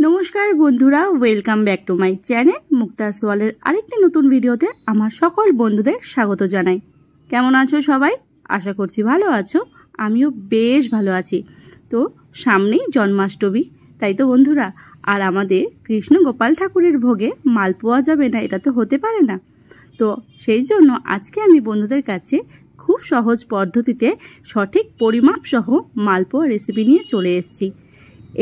নমস্কার বন্ধুরা, welcome back to my channel Mukta's ওয়ালের আরেকটি নতুন ভিডিওতে আমার সকল বন্ধুদের স্বাগত জানাই। কেমন আছো সবাই? আশা করছি ভালো আছো। আমিও বেশ ভালো আছি। তো সামনেই জন্মাষ্টমী, তাই তো বন্ধুরা, আর আমাদের কৃষ্ণ গোপাল ঠাকুরের ভোগে মালপোয়া যাবে না এটা তো হতে পারে না। তো সেই জন্য আজকে আমি বন্ধুদের কাছে খুব সহজ পদ্ধতিতে সঠিক পরিমাপ সহ মালপোয়া রেসিপি নিয়ে চলে এসেছি।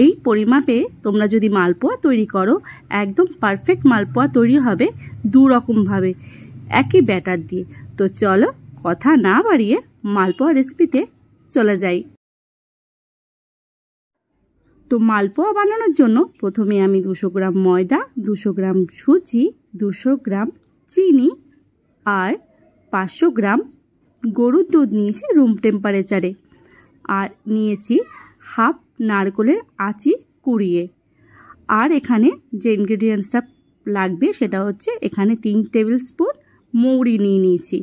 এই পরিমাপে তোমরা যদি মালপোয়া তৈরি করো, একদম পারফেক্ট মালপোয়া তৈরি হবে দু রকমভাবে, একই ব্যাটার দিয়ে। তো চলো কথা না বাড়িয়ে মালপোয়া রেসিপিতে চলে যাই। তো মালপোয়া বানানোর জন্য প্রথমে আমি 200 গ্রাম ময়দা, 200 গ্রাম সুজি, 200 গ্রাম চিনি আর 500 গ্রাম গরুর দুধ নিয়েছি রুম টেম্পারেচারে, আর নিয়েছি হাফ নারকেলের আঁচি কুড়িয়ে। আর এখানে যে ইনগ্রেডিয়েন্টসটা লাগবে সেটা হচ্ছে এখানে 3 টেবিল স্পুন মৌরি নিয়ে নিয়েছি।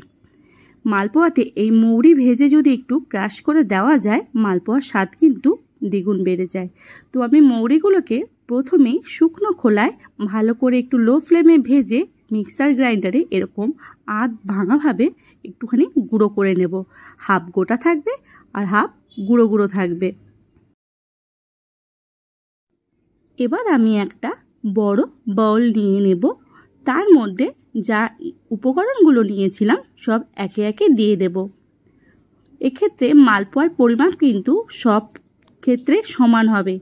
মালপোয়াতে এই মৌরি ভেজে যদি একটু ক্রাশ করে দেওয়া যায়, মালপোয়ার স্বাদ কিন্তু দ্বিগুণ বেড়ে যায়। তো আমি মৌরিগুলোকে প্রথমেই শুকনো খোলায় ভালো করে একটু লো ফ্লেমে ভেজে মিক্সার গ্রাইন্ডারে এরকম আধ ভাঙাভাবে একটুখানি গুঁড়ো করে নেব। হাফ গোটা থাকবে আর হাফ গুঁড়ো গুঁড়ো থাকবে। এবার আমি একটা বড় বাউল নিয়ে নেব, তার মধ্যে যা উপকরণগুলো নিয়েছিলাম সব একে একে দিয়ে দেব। এক্ষেত্রে মালপোয়ার পরিমাপ কিন্তু সব ক্ষেত্রে সমান হবে।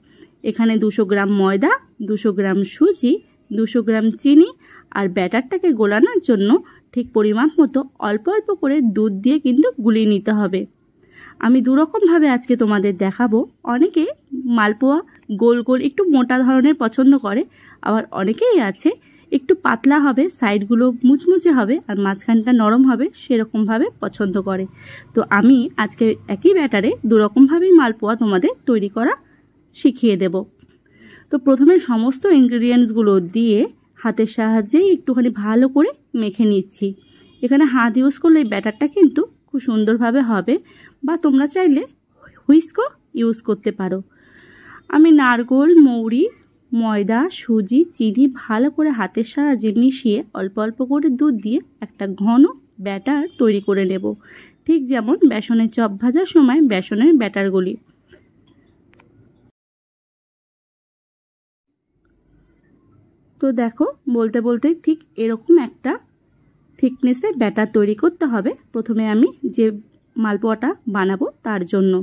এখানে 200 গ্রাম ময়দা, 200 গ্রাম সুজি, 200 গ্রাম চিনি, আর ব্যাটারটাকে গোলানোর জন্য ঠিক পরিমাপ মতো অল্প অল্প করে দুধ দিয়ে কিন্তু গুলিয়ে নিতে হবে। আমি দুরকমভাবে আজকে তোমাদের দেখাবো। অনেকে মালপোয়া গোল গোল একটু মোটা ধরনের পছন্দ করে, আবার অনেকেই আছে একটু পাতলা হবে, সাইডগুলো মুচমুচে হবে আর মাঝখানটা নরম হবে, সেরকমভাবে পছন্দ করে। তো আমি আজকে একই ব্যাটারে দুরকমভাবেই মালপোয়া তোমাদের তৈরি করা শিখিয়ে দেব। তো প্রথমে সমস্ত ইনগ্রেডিয়েন্টসগুলো দিয়ে হাতের সাহায্যেই একটুখানি ভালো করে মেখে নিচ্ছি। এখানে হাত ইউজ করলে এই ব্যাটারটা কিন্তু খুব সুন্দরভাবে হবে, বা তোমরা চাইলে হুইস্কও ইউজ করতে পারো। আমি নারকেল, মৌরি, ময়দা, সুজি, চিনি ভালো করে হাতের সাহায্যে মিশিয়ে অল্প অল্প করে দুধ দিয়ে একটা ঘন ব্যাটার তৈরি করে নেব, ঠিক যেমন বেসনের চপ ভাজার সময় বেসনের ব্যাটারগুলি। তো দেখো, বলতে বলতে ঠিক এরকম একটা থিকনেসে ব্যাটার তৈরি করতে হবে প্রথমে আমি যে মালপোয়াটা বানাবো তার জন্য।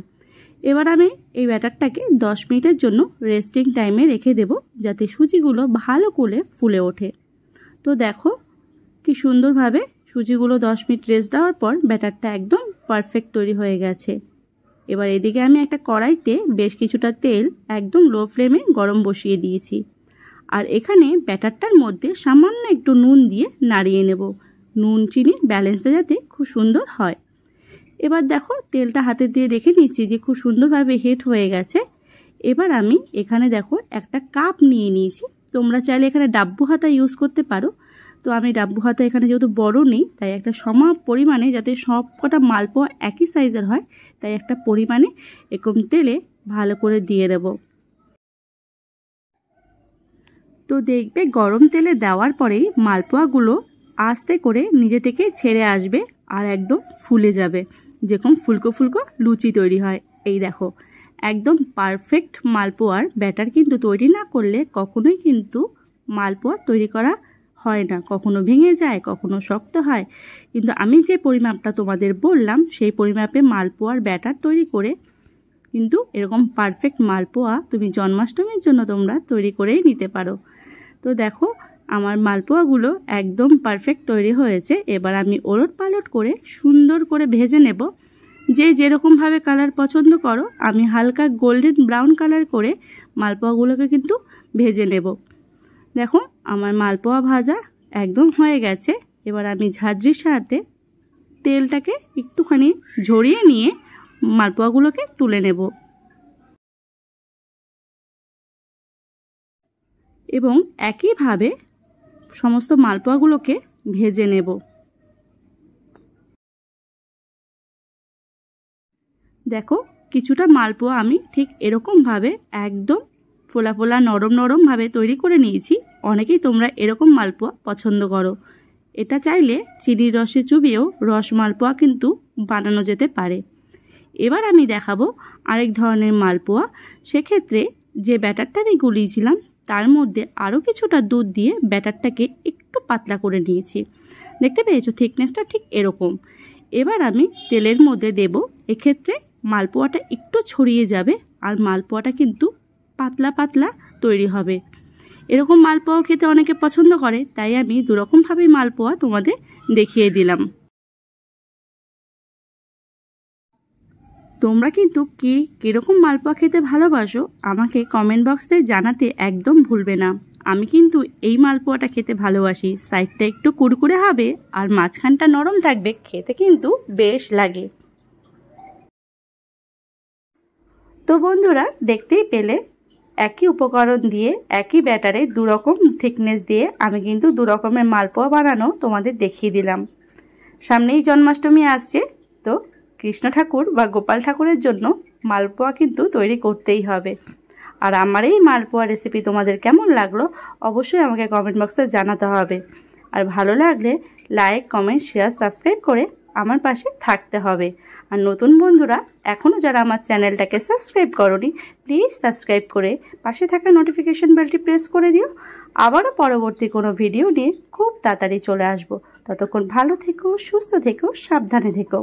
এবার আমি এই ব্যাটারটাকে 10 মিনিটের জন্য রেস্টিং টাইমে রেখে দেব, যাতে সুজিগুলো ভালো করে ফুলে ওঠে। তো দেখো কি সুন্দরভাবে সুজিগুলো 10 মিনিট রেস্ট দেওয়ার পর ব্যাটারটা একদম পারফেক্ট তৈরি হয়ে গেছে। এবার এদিকে আমি একটা কড়াইতে বেশ কিছুটা তেল একদম লো ফ্লেমে গরম বসিয়ে দিয়েছি, আর এখানে ব্যাটারটার মধ্যে সামান্য একটু নুন দিয়ে নাড়িয়ে নেব, নুন চিনি ব্যালেন্সটা যাতে খুব সুন্দর হয়। এবার দেখো তেলটা হাতে দিয়ে দেখে নিচ্ছি যে খুব সুন্দরভাবে হিট হয়ে গেছে। এবার আমি এখানে দেখো একটা কাপ নিয়ে নিয়েছি, তোমরা চাইলে এখানে ডাব্বু হাতা ইউজ করতে পারো। তো আমি ডাব্বু হাতা এখানে যেহেতু বড় নেই, তাই একটা সম পরিমাণে, যাতে সব কটা মালপোয়া একই সাইজের হয়, তাই একটা পরিমাণে এরকম তেলে ভালো করে দিয়ে দেব। তো দেখবে গরম তেলে দেওয়ার পরেই মালপোয়াগুলো আস্তে করে নিজে থেকে ছেড়ে আসবে আর একদম ফুলে যাবে, যেরকম ফুলকো ফুলকো লুচি তৈরি হয়। এই দেখো একদম পারফেক্ট মালপোয়ার ব্যাটার কিন্তু তৈরি না করলে কখনোই কিন্তু মালপোয়া তৈরি করা হয় না, কখনো ভেঙে যায়, কখনো শক্ত হয়। কিন্তু আমি যে পরিমাপটা তোমাদের বললাম সেই পরিমাপে মালপোয়ার ব্যাটার তৈরি করে কিন্তু এরকম পারফেক্ট মালপোয়া তুমি জন্মাষ্টমীর জন্য তোমরা তৈরি করেই নিতে পারো। তো দেখো আমার মালপোয়াগুলো একদম পারফেক্ট তৈরি হয়েছে। এবার আমি ওলট পালট করে সুন্দর করে ভেজে নেব। যে যেরকমভাবে কালার পছন্দ করো, আমি হালকা গোল্ডেন ব্রাউন কালার করে মালপোয়াগুলোকে কিন্তু ভেজে নেব। দেখো আমার মালপোয়া ভাজা একদম হয়ে গেছে। এবার আমি ঝাঁঝরির সাথে তেলটাকে একটুখানি ঝরিয়ে নিয়ে মালপোয়াগুলোকে তুলে নেব এবং একইভাবে সমস্ত মালপোয়াগুলোকে ভেজে নেব। দেখো কিছুটা মালপোয়া আমি ঠিক এরকমভাবে একদম ফোলা ফোলা নরম নরমভাবে তৈরি করে নিয়েছি। অনেকেই তোমরা এরকম মালপোয়া পছন্দ করো। এটা চাইলে চিনির রসে চুবিয়েও রস মালপোয়া কিন্তু বানানো যেতে পারে। এবার আমি দেখাবো আরেক ধরনের মালপোয়া। সেক্ষেত্রে যে ব্যাটারটা আমি গুলিয়েছিলাম তার মধ্যে আরও কিছুটা দুধ দিয়ে ব্যাটারটাকে একটু পাতলা করে নিয়েছি। দেখতে পেয়েছো থিকনেসটা ঠিক এরকম। এবার আমি তেলের মধ্যে দেব। এক্ষেত্রে মালপোয়াটা একটু ছড়িয়ে যাবে আর মালপোয়াটা কিন্তু পাতলা পাতলা তৈরি হবে। এরকম মালপোয়া খেতে অনেকে পছন্দ করে, তাই আমি দুরকমভাবেই মালপোয়া তোমাদের দেখিয়ে দিলাম। তোমরা কিন্তু কীরকম মালপোয়া খেতে ভালোবাসো আমাকে কমেন্ট বক্সে জানাতে একদম ভুলবে না। আমি কিন্তু এই মালপোয়াটা খেতে ভালোবাসি। সাইডটা একটু কুড়কুড়ে হবে আর মাঝখানটা নরম থাকবে, খেতে কিন্তু বেশ লাগে। তো বন্ধুরা দেখতেই পেলে একই উপকরণ দিয়ে একই ব্যাটারে দুরকম থিকনেস দিয়ে আমি কিন্তু দুরকমের মালপোয়া বানানো তোমাদের দেখিয়ে দিলাম। সামনেই জন্মাষ্টমী আসছে, তো কৃষ্ণ ঠাকুর বা গোপাল ঠাকুরের জন্য মালপোয়া কিন্তু তৈরি করতেই হবে। আর আমার এই মালপোয়া রেসিপি তোমাদের কেমন লাগলো অবশ্যই আমাকে কমেন্ট বক্সে জানাতে হবে। আর ভালো লাগলে লাইক, কমেন্ট, শেয়ার, সাবস্ক্রাইব করে আমার পাশে থাকতে হবে। আর নতুন বন্ধুরা এখনও যারা আমার চ্যানেলটাকে সাবস্ক্রাইব করোনি প্লিজ সাবস্ক্রাইব করে পাশে থাকা নোটিফিকেশন বেলটি প্রেস করে দিও। আবারও পরবর্তী কোনো ভিডিও নিয়ে খুব তাড়াতাড়ি চলে আসবো। ততক্ষণ ভালো থেকো, সুস্থ থেকো, সাবধানে থেকো।